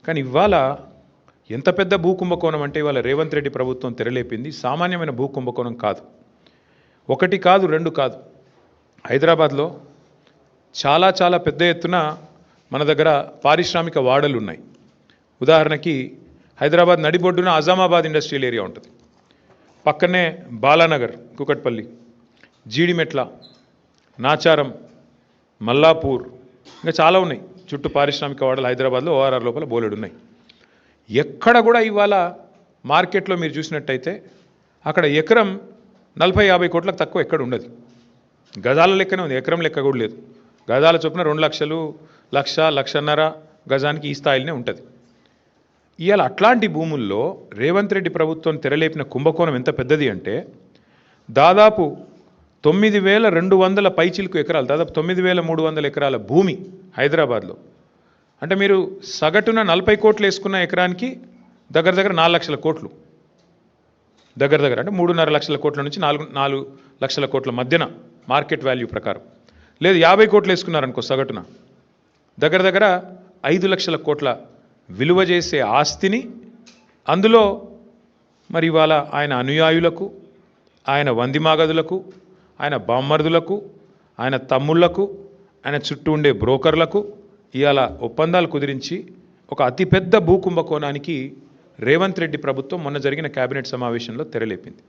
కానీ ఇవాళ ఎంత పెద్ద భూ కుంభకోణం అంటే ఇవాళ రేవంత్ రెడ్డి ప్రభుత్వం తెరలేపింది సామాన్యమైన భూ కుంభకోణం కాదు. ఒకటి కాదు, రెండు కాదు. హైదరాబాద్లో చాలా చాలా పెద్ద ఎత్తున మన దగ్గర పారిశ్రామిక వాడలు ఉన్నాయి. ఉదాహరణకి హైదరాబాద్ నడిబొడ్డున అజామాబాద్ ఇండస్ట్రియల్ ఏరియా ఉంటుంది. పక్కనే బాలానగర్, కుకట్పల్లి, జీడిమెట్ల, నాచారం, మల్లాపూర్, ఇంకా చాలా ఉన్నాయి. చుట్టూ పారిశ్రామిక వాడలు హైదరాబాద్లో ఓఆర్ఆర్ లోపల బోలెడు ఉన్నాయి. ఎక్కడ కూడా ఇవాళ మార్కెట్లో మీరు చూసినట్టయితే అక్కడ ఎకరం 40-50 కోట్లకు తక్కువ ఎక్కడ ఉండదు. గజాల లెక్కనే ఉంది, ఎకరం లెక్క కూడా లేదు. గజాల చొప్పున 2 లక్షలు, 1,00,000-1,50,000 గజానికి ఈ స్థాయిలోనే ఉంటుంది. ఇవాళ అట్లాంటి భూముల్లో రేవంత్ రెడ్డి ప్రభుత్వం తెరలేపిన కుంభకోణం ఎంత పెద్దది అంటే దాదాపు 9,200 పైచిలుకు ఎకరాలు, దాదాపు 9,300 ఎకరాల భూమి హైదరాబాద్లో. అంటే మీరు సగటున 40 కోట్లు వేసుకున్న ఎకరానికి దగ్గర దగ్గర 4 లక్షల కోట్లు, దగ్గర దగ్గర అంటే 3.5 లక్షల కోట్ల నుంచి 4 లక్షల కోట్ల మధ్యన మార్కెట్ వాల్యూ ప్రకారం. లేదు 50 కోట్లు వేసుకున్నారనుకో సగటున, దగ్గర దగ్గర 5 లక్షల కోట్ల విలువ చేసే ఆస్తిని అందులో మరి ఇవాళ ఆయన అనుయాయులకు, ఆయన వందిమాగదులకు, ఆయన బామ్మర్దులకు, ఆయన తమ్ముళ్లకు, ఆయన చుట్టూ ఉండే బ్రోకర్లకు ఇవాళ ఒప్పందాలు కుదిరించి ఒక అతిపెద్ద భూ కుంభకోణానికి రేవంత్ రెడ్డి ప్రభుత్వం మొన్న జరిగిన కేబినెట్ సమావేశంలో తెరలేపింది.